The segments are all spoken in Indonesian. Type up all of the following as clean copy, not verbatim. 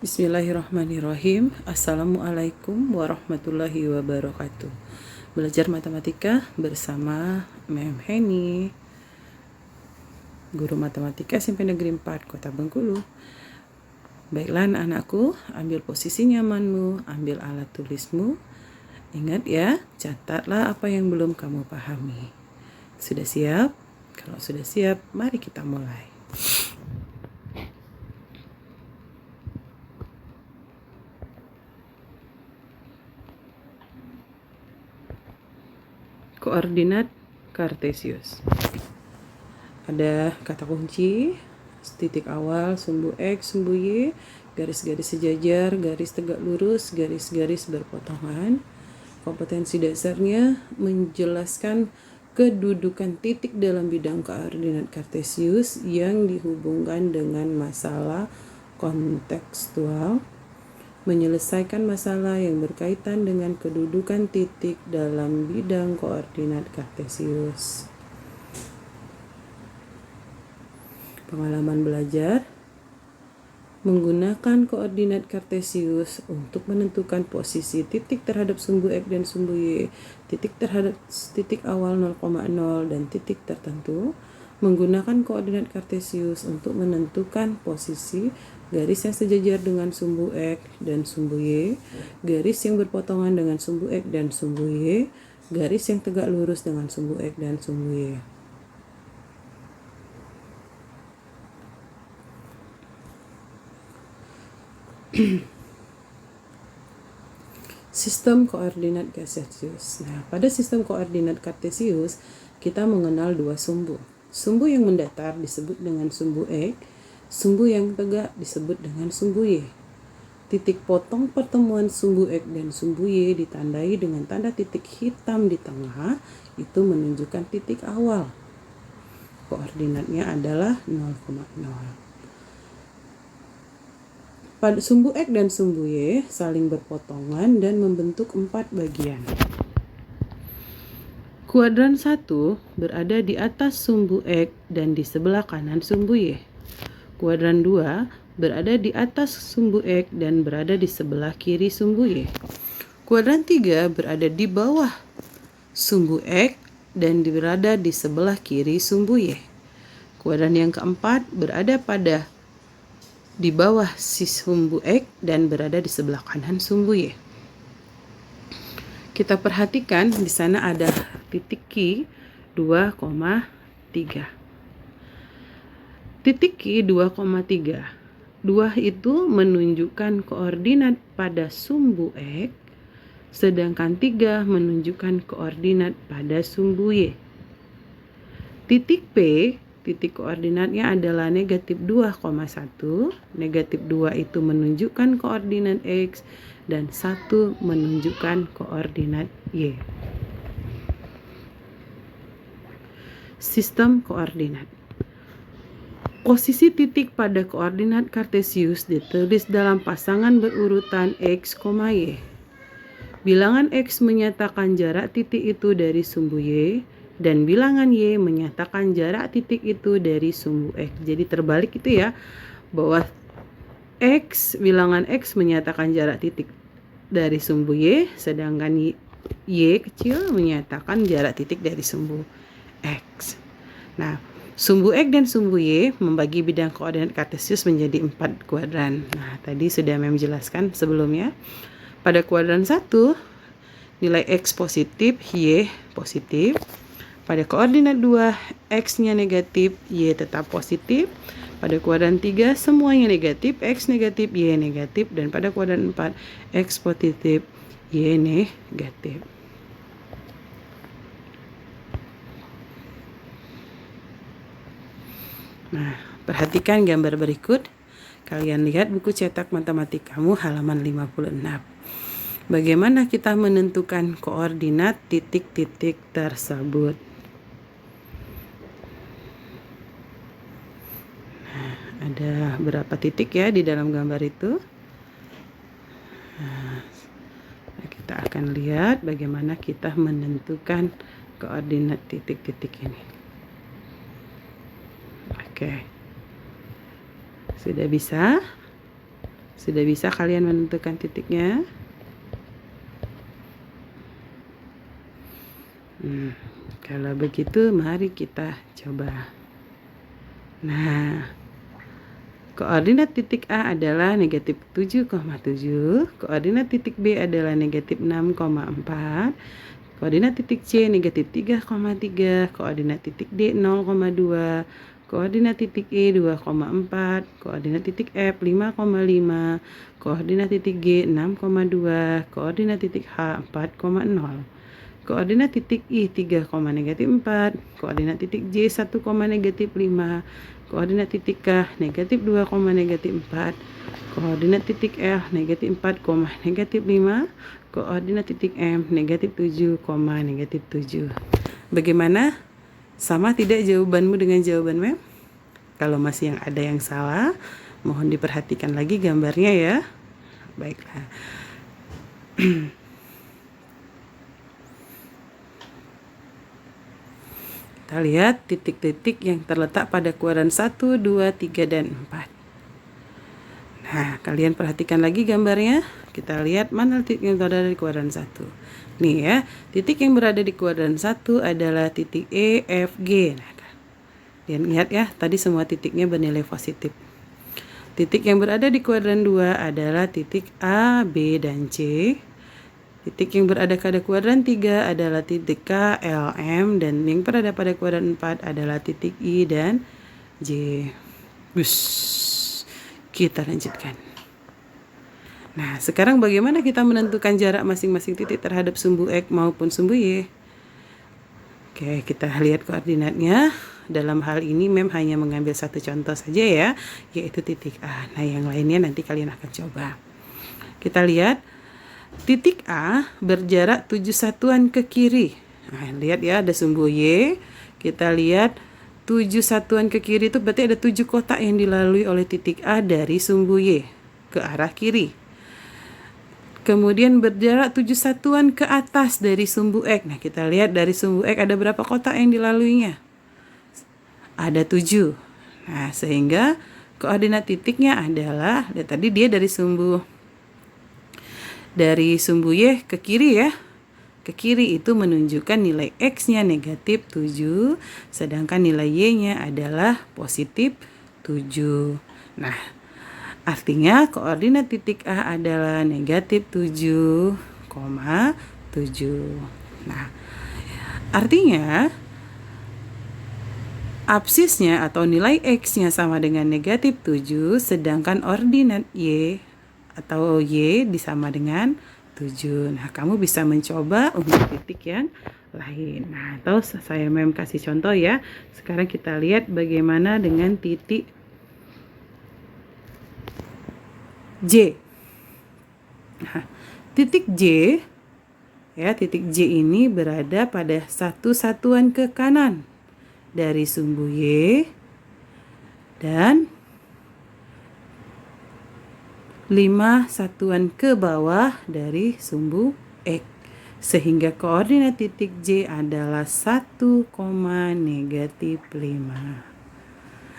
Bismillahirrahmanirrahim. Assalamualaikum warahmatullahi wabarakatuh. Belajar matematika bersama Mem Heni, guru matematika SMP Negeri 4 Kota Bengkulu. Baiklah anak-anakku, ambil posisi nyamanmu, ambil alat tulismu. Ingat ya, catatlah apa yang belum kamu pahami. Sudah siap? Kalau sudah siap, mari kita mulai. Koordinat Kartesius. Ada kata kunci, titik awal, sumbu X, sumbu Y, garis-garis sejajar, garis tegak lurus, garis-garis berpotongan. Kompetensi dasarnya menjelaskan kedudukan titik dalam bidang koordinat Kartesius yang dihubungkan dengan masalah kontekstual, menyelesaikan masalah yang berkaitan dengan kedudukan titik dalam bidang koordinat Kartesius. Pengalaman belajar: menggunakan koordinat Kartesius untuk menentukan posisi titik terhadap sumbu X dan sumbu Y, titik terhadap titik awal 0,0 dan titik tertentu. Menggunakan koordinat Kartesius untuk menentukan posisi garis yang sejajar dengan sumbu X dan sumbu Y, garis yang berpotongan dengan sumbu X dan sumbu Y, garis yang tegak lurus dengan sumbu X dan sumbu Y. Sistem koordinat Kartesius. Nah, pada sistem koordinat Kartesius, kita mengenal dua sumbu. Sumbu yang mendatar disebut dengan sumbu X, sumbu yang tegak disebut dengan sumbu Y. Titik potong pertemuan sumbu X dan sumbu Y ditandai dengan tanda titik hitam di tengah, itu menunjukkan titik awal. Koordinatnya adalah 0,0. Pada sumbu X dan sumbu Y saling berpotongan dan membentuk 4 bagian. Kuadran 1 berada di atas sumbu X dan di sebelah kanan sumbu Y. Kuadran 2 berada di atas sumbu X dan berada di sebelah kiri sumbu Y. Kuadran 3 berada di bawah sumbu X dan berada di sebelah kiri sumbu Y. Kuadran yang keempat berada di bawah si sumbu X dan berada di sebelah kanan sumbu Y. Kita perhatikan di sana ada titik Q 2,3. Titik Q 2,3. 2 itu menunjukkan koordinat pada sumbu X, sedangkan 3 menunjukkan koordinat pada sumbu Y. Titik P, titik koordinatnya adalah negatif 2,1. Negatif 2 itu menunjukkan koordinat X dan 1 menunjukkan koordinat Y. Sistem koordinat. Posisi titik pada koordinat Kartesius ditulis dalam pasangan berurutan X, Y. Bilangan X menyatakan jarak titik itu dari sumbu Y, dan bilangan Y menyatakan jarak titik itu dari sumbu X. Jadi terbalik itu ya, bahwa bilangan X menyatakan jarak titik dari sumbu Y, sedangkan Y kecil menyatakan jarak titik dari sumbu X. Nah, sumbu X dan sumbu Y membagi bidang koordinat Kartesius menjadi 4 kuadran. Nah, tadi sudah Mem jelaskan sebelumnya. Pada kuadran 1, nilai X positif, Y positif. Pada koordinat 2, X-nya negatif, Y tetap positif. Pada kuadran 3, semuanya negatif, X negatif, Y negatif. Dan pada kuadran 4, X positif, Y negatif. Nah, perhatikan gambar berikut. Kalian lihat buku cetak matematikamu halaman 56. Bagaimana kita menentukan koordinat titik-titik tersebut? Nah, ada berapa titik ya di dalam gambar itu? Nah, kita akan lihat bagaimana kita menentukan koordinat titik-titik ini. Oke. Sudah bisa? Sudah bisa kalian menentukan titiknya? Kalau begitu mari kita coba. Nah, koordinat titik A adalah negatif 7,7, koordinat titik B adalah negatif 6,4, koordinat titik C negatif 3,3, koordinat titik D 0,2, koordinat titik E 2,4, koordinat titik F 5,5, koordinat titik G 6,2, koordinat titik H 4,0. Koordinat titik I 3,-4, koordinat titik J 1,-5, koordinat titik K negatif 2,-4, koordinat titik L negatif 4,-5, koordinat titik M negatif 7,-7. Bagaimana? Sama tidak jawabanmu dengan jawaban mem? Kalau masih ada yang salah, mohon diperhatikan lagi gambarnya ya. Baiklah. Kita lihat titik-titik yang terletak pada kuadran 1, 2, 3, dan 4. Nah, kalian perhatikan lagi gambarnya. Kita lihat mana titik yang berada di kuadran 1. Nih ya, titik yang berada di kuadran 1 adalah titik E, F, G. Nah, kalian lihat ya, tadi semua titiknya bernilai positif. Titik yang berada di kuadran 2 adalah titik A, B, dan C. Titik yang berada pada kuadran 3 adalah titik K, L, M, dan yang berada pada kuadran 4 adalah titik I dan J. Kita lanjutkan. Nah, sekarang bagaimana kita menentukan jarak masing-masing titik terhadap sumbu X maupun sumbu Y? Oke, kita lihat koordinatnya. Dalam hal ini mem hanya mengambil satu contoh saja ya, yaitu titik A. Nah, yang lainnya nanti kalian akan coba. Kita lihat. Titik A berjarak 7 satuan ke kiri. Nah, lihat ya, ada sumbu Y. Kita lihat 7 satuan ke kiri itu berarti ada 7 kotak yang dilalui oleh titik A dari sumbu Y ke arah kiri. Kemudian berjarak 7 satuan ke atas dari sumbu X. Nah, kita lihat dari sumbu X ada berapa kotak yang dilaluinya? Ada 7. Nah, sehingga koordinat titiknya adalah, lihat tadi dia dari sumbu Y ke kiri ya. Ke kiri itu menunjukkan nilai X-nya negatif 7, sedangkan nilai Y-nya adalah positif 7. Nah, artinya koordinat titik A adalah negatif 7,7. Nah, artinya absisnya atau nilai X-nya sama dengan negatif 7, sedangkan ordinat Y atau Y disama dengan 7. Nah, kamu bisa mencoba untuk titik yang lain. Nah, atau saya mem kasih contoh ya. Sekarang kita lihat bagaimana dengan titik J. Nah, titik J ya, titik J ini berada pada satu satuan ke kanan dari sumbu Y dan 5 satuan ke bawah dari sumbu X, sehingga koordinat titik J adalah 1,-5.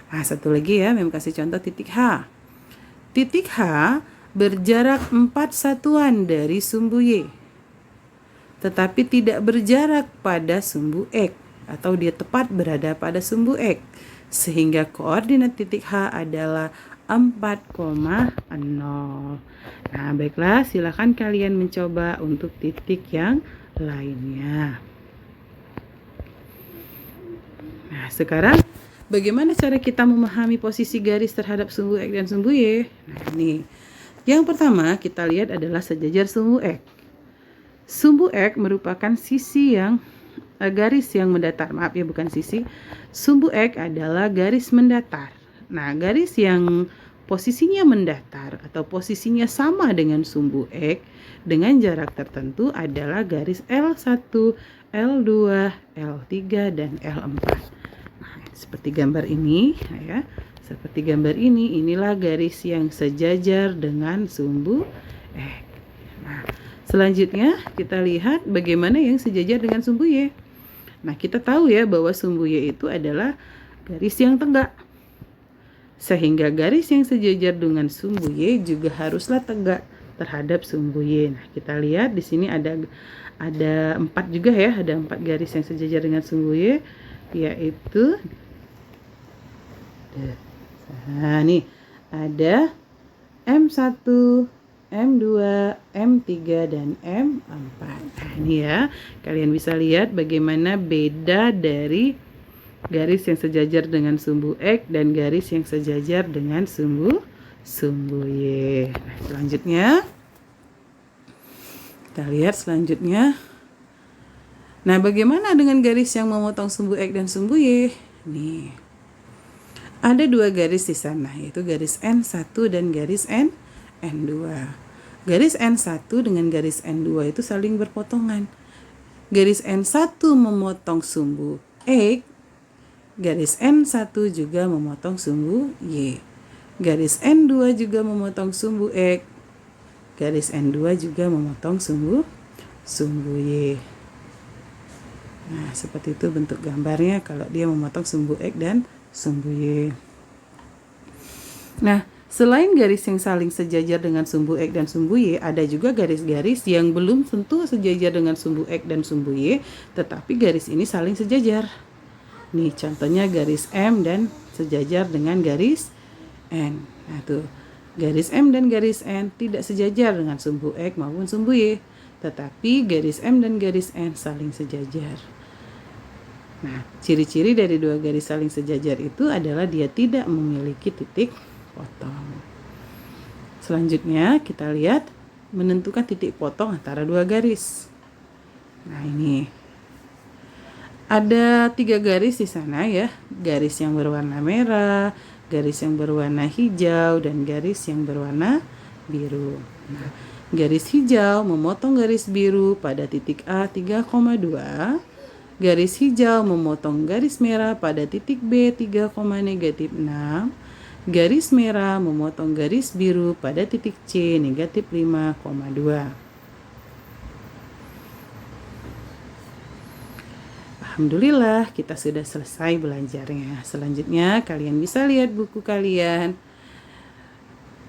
Nah, satu lagi ya, mem kasih contoh titik H. Titik H berjarak 4 satuan dari sumbu Y, tetapi tidak berjarak pada sumbu X, atau dia tepat berada pada sumbu X, sehingga koordinat titik H adalah 4,0. Nah, baiklah, silakan kalian mencoba untuk titik yang lainnya. Nah, sekarang bagaimana cara kita memahami posisi garis terhadap sumbu X dan sumbu Y? Nah, ini. Yang pertama kita lihat adalah sejajar sumbu X. Sumbu X merupakan sisi yang garis yang mendatar. Maaf ya, bukan sisi. Sumbu X adalah garis mendatar. Nah, garis yang posisinya mendatar atau posisinya sama dengan sumbu X dengan jarak tertentu adalah garis L1, L2, L3, dan L4. Nah, seperti gambar ini ya. Seperti gambar ini, inilah garis yang sejajar dengan sumbu X. Nah, selanjutnya kita lihat bagaimana yang sejajar dengan sumbu Y. Nah, kita tahu ya bahwa sumbu Y itu adalah garis yang tegak. Sehingga garis yang sejajar dengan sumbu Y juga haruslah tegak terhadap sumbu Y. Nah, kita lihat di sini ada 4 juga ya, ada 4 garis yang sejajar dengan sumbu Y, yaitu nih ada M1, M2, M3, dan M4. Nah, ini ya, kalian bisa lihat bagaimana beda dari garis yang sejajar dengan sumbu X dan garis yang sejajar dengan sumbu Y. Nah, selanjutnya kita lihat selanjutnya. Nah, bagaimana dengan garis yang memotong sumbu X dan sumbu Y? Nih, ada 2 garis di sana, yaitu garis N1 dan garis N2. Garis N1 dengan garis N2 itu saling berpotongan. Garis N1 memotong sumbu X, garis N1 juga memotong sumbu Y. Garis N2 juga memotong sumbu X, garis N2 juga memotong sumbu Y. Nah, seperti itu bentuk gambarnya kalau dia memotong sumbu X dan sumbu Y. Nah, selain garis yang saling sejajar dengan sumbu X dan sumbu Y, ada juga garis-garis yang belum tentu sejajar dengan sumbu X dan sumbu Y, tetapi garis ini saling sejajar. Nih, contohnya garis M dan sejajar dengan garis N. Nah, tuh, garis M dan garis N tidak sejajar dengan sumbu X maupun sumbu Y, tetapi garis M dan garis N saling sejajar. Nah, ciri-ciri dari 2 garis saling sejajar itu adalah dia tidak memiliki titik potong. Selanjutnya kita lihat menentukan titik potong antara 2 garis. Nah, ini ada 3 garis di sana ya, garis yang berwarna merah, garis yang berwarna hijau, dan garis yang berwarna biru. Nah, garis hijau memotong garis biru pada titik A 3,2, garis hijau memotong garis merah pada titik B 3,-6, garis merah memotong garis biru pada titik C -5,2. Alhamdulillah, kita sudah selesai belajarnya. Selanjutnya kalian bisa lihat buku kalian,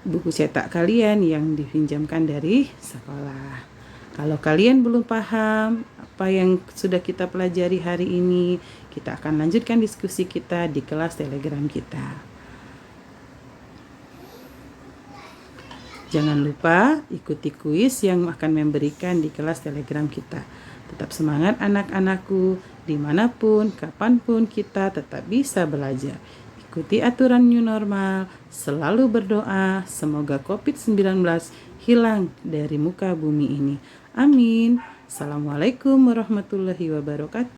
buku cetak kalian yang dipinjamkan dari sekolah. Kalau kalian belum paham apa yang sudah kita pelajari hari ini, kita akan lanjutkan diskusi kita di kelas Telegram kita. Jangan lupa ikuti kuis yang akan memberikan di kelas Telegram kita. Tetap semangat anak-anakku, dimanapun, kapanpun kita tetap bisa belajar. Ikuti aturan new normal, selalu berdoa, semoga COVID-19 hilang dari muka bumi ini. Amin. Assalamualaikum warahmatullahi wabarakatuh.